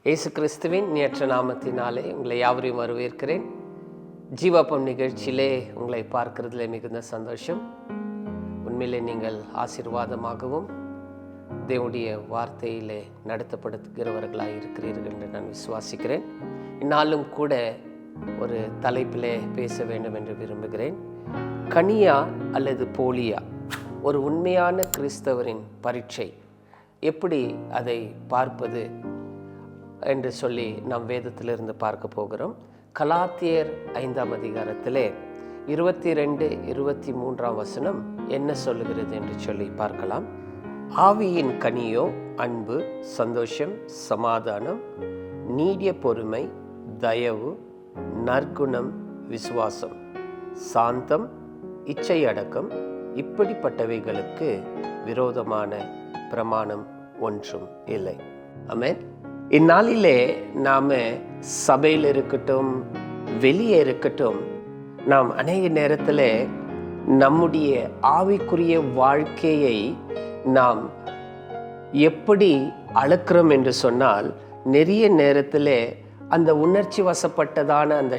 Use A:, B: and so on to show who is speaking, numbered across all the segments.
A: இயேசு கிறிஸ்துவின் நேற்ற நாமத்தினாலே உங்களை யாவரையும் வரவேற்கிறேன். ஜீவாப்பம் நிகழ்ச்சியிலே உங்களை பார்க்கிறதுல மிகுந்த சந்தோஷம். உண்மையிலே நீங்கள் ஆசீர்வாதமாகவும் தேவனுடைய வார்த்தையிலே நடத்தப்படுகிறவர்களாக இருக்கிறீர்கள் என்று நான் விசுவாசிக்கிறேன். இந்நாளும் கூட ஒரு தலைப்பிலே பேச வேண்டும் என்று விரும்புகிறேன். கனியா அல்லது போலியா? ஒரு உண்மையான கிறிஸ்தவரின் பரீட்சை எப்படி அதை பார்ப்பது என்று சொல்லி நாம் வேதத்திலிருந்து பார்க்க போகிறோம். கலாத்தியர் 5ஆம் அதிகாரத்திலே 22-23 என்ன சொல்லுகிறது என்று சொல்லி பார்க்கலாம். ஆவியின் கனியோ அன்பு, சந்தோஷம், சமாதானம், நீடிய பொறுமை, தயவு, நற்குணம், விசுவாசம், சாந்தம், இச்சை அடக்கம். இப்படிப்பட்டவைகளுக்கு விரோதமான பிரமாணம் ஒன்றும் இல்லை. ஆமென். இந்நாளிலே நாம் சபையில் இருக்கட்டும், வெளியே இருக்கட்டும், நாம் அநேக நேரத்தில் நம்முடைய ஆவிக்குரிய வாழ்க்கையை நாம் எப்படி அளக்கிறோம் என்று சொன்னால், நிறைய நேரத்தில் அந்த உணர்ச்சி வசப்பட்டதான அந்த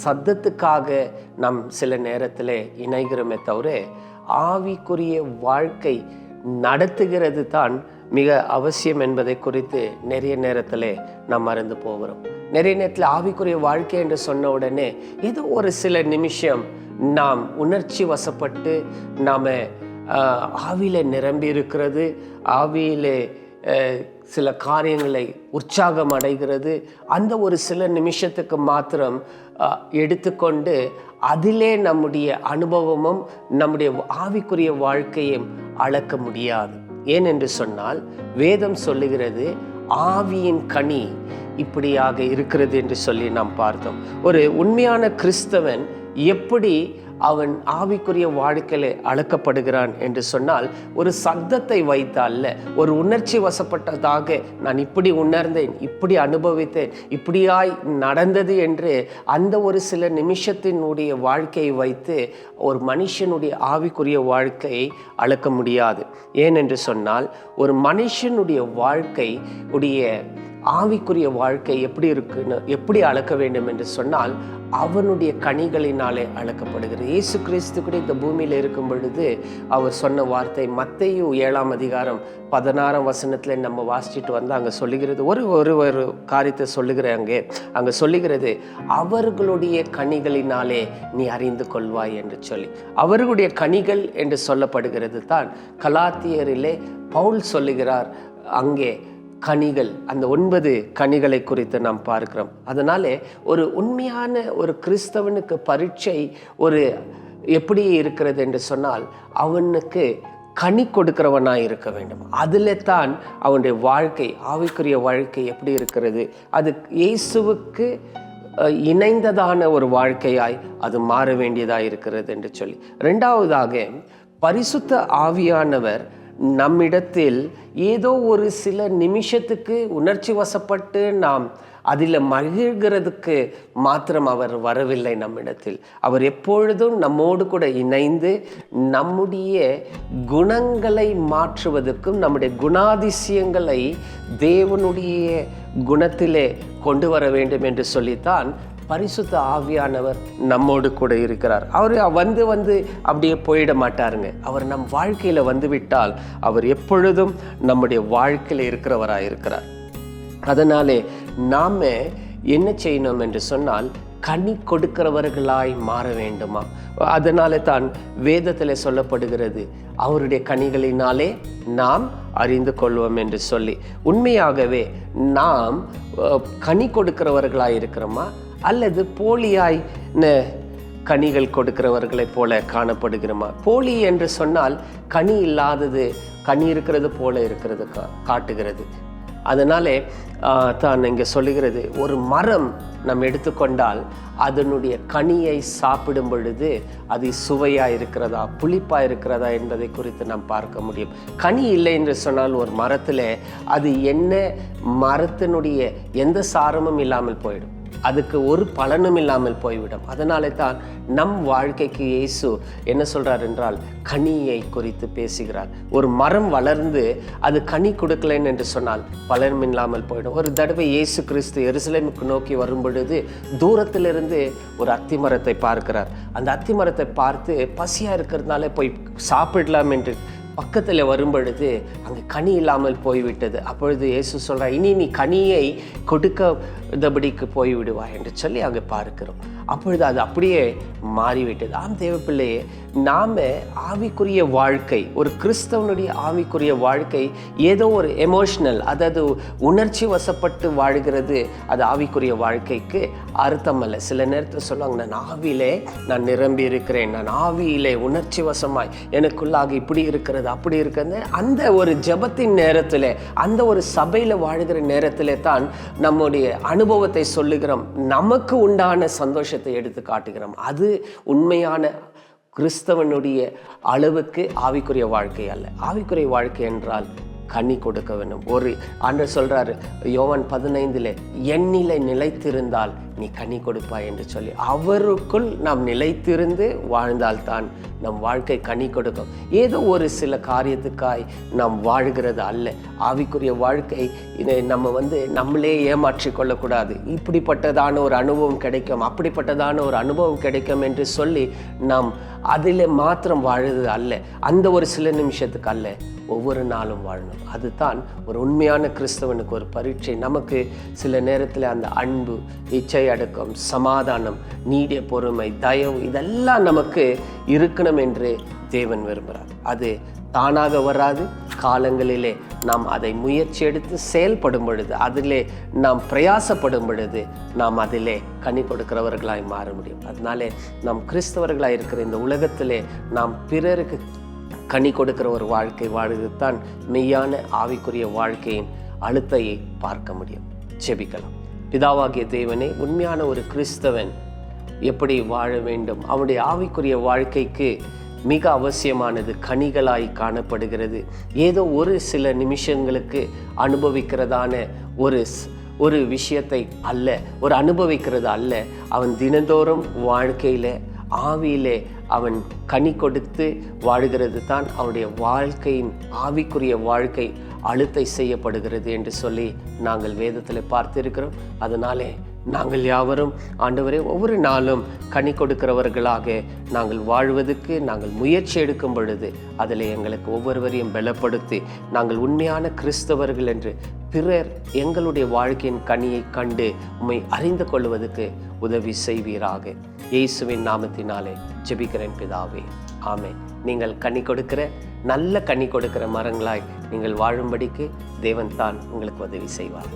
A: சத்தத்துக்காக நாம் சில நேரத்தில் இணைகிறோமே தவிர ஆவிக்குரிய வாழ்க்கை நடத்துகிறது தான் மிக அவசியம் என்பதை குறித்து நிறைய நேரத்தில் நாம் மறந்து போகிறோம். நிறைய நேரத்தில் ஆவிக்குரிய வாழ்க்கை என்று சொன்ன உடனே ஏதோ ஒரு சில நிமிஷம் நாம் உணர்ச்சி வசப்பட்டு நாம் ஆவியில நிரம்பி இருக்கிறது, ஆவியிலே சில காரியங்களை உற்சாகம் அடைகிறது, அந்த ஒரு சில நிமிஷத்துக்கு மாத்திரம் எடுத்துக்கொண்டு அதிலே நம்முடைய அனுபவமும் நம்முடைய ஆவிக்குரிய வாழ்க்கையும் அளக்க முடியாது. ஏனென்று சொன்னால் வேதம் சொல்லுகிறது ஆவியின் கனி இப்படியாக இருக்கிறது என்று சொல்லி நாம் பார்த்தோம். ஒரு உண்மையான கிறிஸ்தவன் எப்படி அவன் ஆவிக்குரிய வாழ்க்கையில அளக்கப்படுகிறான் என்று சொன்னால், ஒரு சத்தத்தை வைத்தல்ல, ஒரு உணர்ச்சி வசப்பட்டதாக நான் இப்படி உணர்ந்தேன், இப்படி அனுபவித்தேன், இப்படியாய் நடந்தது என்று அந்த ஒரு சில நிமிஷத்தினுடைய வாழ்க்கையை வைத்து ஒரு மனுஷனுடைய ஆவிக்குரிய வாழ்க்கையை அளக்க முடியாது. ஏனென்று சொன்னால், ஒரு மனுஷனுடைய வாழ்க்கை உடைய ஆவிக்குரிய வாழ்க்கை எப்படி இருக்குன்னு எப்படி அளக்க வேண்டும் என்று சொன்னால், அவனுடைய கனிகளினாலே அளக்கப்படுகிறது. இயேசு கிறிஸ்து கூட இந்த பூமியில் இருக்கும் பொழுது அவர் சொன்ன வார்த்தை மத்தேயு 7ஆம் அதிகாரம் 16 நம்ம வாசிச்சுட்டு வந்து அங்கே சொல்லுகிறது ஒரு காரியத்தை சொல்லுகிறேன். அங்கே சொல்லுகிறது, அவர்களுடைய கனிகளினாலே நீ அறிந்து கொள்வாய் என்று சொல்லி. அவர்களுடைய கனிகள் என்று சொல்லப்படுகிறது தான் கலாத்தியரிலே பவுல் சொல்லுகிறார். அங்கே கனிகள், அந்த 9 கனிகளை குறித்து நாம் பார்க்கிறோம். அதனாலே ஒரு உண்மையான ஒரு கிறிஸ்தவனுக்கு பரீட்சை ஒரு எப்படி இருக்கிறது என்று சொன்னால், அவனுக்கு கனி கொடுக்கிறவனாக இருக்க வேண்டும். அதில் தான் அவனுடைய வாழ்க்கை, ஆவிக்குரிய வாழ்க்கை எப்படி இருக்கிறது, அது இயேசுவுக்கு இணைந்ததான ஒரு வாழ்க்கையாய் அது மாற வேண்டியதாக இருக்கிறது என்று சொல்லி. 2வதாக, பரிசுத்த ஆவியானவர் நம்மிடத்தில் ஏதோ ஒரு சில நிமிஷத்துக்கு உணர்ச்சி வசப்பட்டு நாம் அதில் மகிழ்கிறதுக்கு மாத்திரம் அவர் வரவில்லை நம்மிடத்தில். அவர் எப்பொழுதும் நம்மோடு கூட இணைந்து நம்முடைய குணங்களை மாற்றுவதற்கும் நம்முடைய குணாதிசயங்களை தேவனுடைய குணத்திலே கொண்டு வர வேண்டும் என்று சொல்லித்தான் பரிசுத்த ஆவியானவர் நம்மோடு கூட இருக்கிறார். அவர் வந்து அப்படியே போயிட மாட்டாருங்க. அவர் நம் வாழ்க்கையில் வந்து விட்டால் அவர் எப்பொழுதும் நம்முடைய வாழ்க்கையில் இருக்கிறவராக இருக்கிறார். அதனாலே நாம் என்ன செய்யணும் என்று சொன்னால், கனி கொடுக்கிறவர்களாய் மாற வேண்டுமா? அதனால தான் வேதத்தில் சொல்லப்படுகிறது, அவருடைய கனிகளினாலே நாம் அறிந்து கொள்வோம் என்று சொல்லி. உண்மையாகவே நாம் கனி கொடுக்கிறவர்களாய் இருக்கிறோமா, அல்லது போலியாய் கனிகள் கொடுக்கிறவர்களைப் போல காணப்படுகிறோமா? போலி என்று சொன்னால் கனி இல்லாதது கனி இருக்கிறது போல இருக்கிறது காட்டுகிறது. அதனாலே தான் இங்கே சொல்லுகிறது, ஒரு மரம் நாம் எடுத்துக்கொண்டால் அதனுடைய கனியை சாப்பிடும் பொழுது அது சுவையாக இருக்கிறதா, புளிப்பாக இருக்கிறதா என்பதை குறித்து நாம் பார்க்க முடியும். கனி இல்லை என்று சொன்னால் ஒரு மரத்தில் அது என்ன மரத்தினுடைய எந்த சாரமும் இல்லாமல் போயிடும். அதுக்கு ஒரு பலனும் இல்லாமல் போய்விடும். அதனால தான் நம் வாழ்க்கைக்கு இயேசு என்ன சொல்றார் என்றால் கனியை குறித்து பேசுகிறார். ஒரு மரம் வளர்ந்து அது கனி கொடுக்கலைன்னு என்று சொன்னால் பலனும் இல்லாமல் போயிடும். ஒரு தடவை இயேசு கிறிஸ்து எருசலேமுக்கு நோக்கி வரும் பொழுது தூரத்திலிருந்து ஒரு அத்தி மரத்தை பார்க்கிறார். அந்த அத்தி மரத்தை பார்த்து பசியாக இருக்கிறதுனால போய் சாப்பிடலாம் என்று பக்கத்தில் வரும் பொழுது அங்கே கனி இல்லாமல் போய்விட்டது. அப்பொழுது இயேசு சொல்கிறார், இனி நீ கனியை கொடுக்காதபடிக்கு போய்விடுவாய் என்று சொல்லி அங்கே பார்க்கிறோம். அப்பொழுது அது அப்படியே மாறிவிட்டது. ஆம் தேவ பிள்ளையே, நாம் ஆவிக்குரிய வாழ்க்கை, ஒரு கிறிஸ்தவனுடைய ஆவிக்குரிய வாழ்க்கை ஏதோ ஒரு எமோஷ்னல், அதாவது உணர்ச்சி வசப்பட்டு வாழ்கிறது, அது ஆவிக்குரிய வாழ்க்கைக்கு அர்த்தம் அல்ல. சில நேரத்தில் சொல்லுவாங்க, நான் ஆவியிலே நான் நிரம்பி இருக்கிறேன், நான் ஆவியிலே உணர்ச்சி வசமாய் எனக்குள்ளாக இப்படி இருக்கிறது அப்படி இருக்கிறது. அந்த ஒரு ஜெபத்தின் நேரத்தில், அந்த ஒரு சபையில் வாழ்கிற நேரத்தில் தான் நம்முடைய அனுபவத்தை சொல்லுகிறோம், நமக்கு உண்டான சந்தோஷத்தை எடுத்து காட்டுகிறோம். அது உண்மையான கிறிஸ்தவனுடைய அளவுக்கு ஆவிக்குரிய வாழ்க்கை அல்ல. ஆவிக்குரிய வாழ்க்கை என்றால் கனி கொடுக்க வேண்டும். ஒரு ஆண்டவர் சொல்றாரு யோவான் 15 எண்ணிலை நிலைத்திருந்தால் நீ கனி கொடுப்பாய் என்று சொல்லி, அவருக்குள் நாம் நிலைத்திருந்து வாழ்ந்தால்தான் நம் வாழ்க்கை கனி கொடுக்கும். ஏதோ ஒரு சில காரியத்துக்காய் நாம் வாழ்கிறது அல்ல. ஆவிக்குரிய வாழ்க்கை இதை நம்ம நம்மளே ஏமாற்றி கொள்ளக்கூடாது. இப்படிப்பட்டதான ஒரு அனுபவம் கிடைக்கும், அப்படிப்பட்டதான ஒரு அனுபவம் கிடைக்கும் என்று சொல்லி நாம் அதில் மாத்திரம் வாழுது அல்ல. அந்த ஒரு சில நிமிஷத்துக்கு அல்ல, ஒவ்வொரு நாளும் வாழணும். அதுதான் ஒரு உண்மையான கிறிஸ்தவனுக்கு ஒரு பரீட்சை. நமக்கு சில நேரத்தில் அந்த அன்பு, இச்சை அடக்கம், சமாதானம், நீடிய பொறுமை, தயவு இதெல்லாம் நமக்கு இருக்கணும் என்று தேவன் விரும்புகிறார். அது தானாக வராது. காலங்களிலே நாம் அதை முயற்சி எடுத்து செயல்படும் பொழுது, அதிலே நாம் பிரயாசப்படும் பொழுது நாம் அதிலே கனி கொடுக்கிறவர்களாய் மாற முடியும். அதனாலே நாம் கிறிஸ்தவர்களாக இருக்கிற இந்த உலகத்திலே நாம் பிறருக்கு கனி கொடுக்கிற ஒரு வாழ்க்கை வாழ்வதுதான் மெய்யான ஆவிக்குரிய வாழ்க்கையின் அழுத்தையை பார்க்க முடியும். ஜெபிக்கலாம். பிதாவாகிய தேவனே, உண்மையான ஒரு கிறிஸ்தவன் எப்படி வாழ வேண்டும்? அவனுடைய ஆவிக்குரிய வாழ்க்கைக்கு மிக அவசியமானது கனிகளாய் காணப்படுகிறது. ஏதோ ஒரு சில நிமிஷங்களுக்கு அனுபவிக்கிறதான ஒரு விஷயத்தை அல்ல, ஒரு அனுபவிக்கிறது அல்ல. அவன் தினந்தோறும் வாழ்க்கையில் ஆவியிலே அவன் கனி கொடுத்து வாழ்கிறது தான் அவனுடைய வாழ்க்கையின் ஆவிக்குரிய வாழ்க்கை அழுத்தை செய்யப்படுகிறது என்று சொல்லி நாங்கள் வேதத்தில் பார்த்திருக்கிறோம். அதனாலே நாங்கள் யாவரும் ஆண்டவரே ஒவ்வொரு நாளும் கனி கொடுக்கிறவர்களாக நாங்கள் வாழ்வதற்கு நாங்கள் முயற்சி எடுக்கும் பொழுது அதில் எங்களுக்கு ஒவ்வொருவரையும் பலப்படுத்தி நாங்கள் உண்மையான கிறிஸ்தவர்கள் என்று பிறர் எங்களுடைய வாழ்க்கையின் கனியை கண்டு உம்மை அறிந்து கொள்வதற்கு உதவி செய்வீராக. இயேசுவின் நாமத்தினாலே ஜெபிக்கிறேன் பிதாவே, ஆமென். நீங்கள் கனி கொடுக்கிற, நல்ல கனி கொடுக்கிற மரங்களாய் நீங்கள் வாழும்படிக்கு தேவன் தான் உங்களுக்கு உதவி செய்வார்.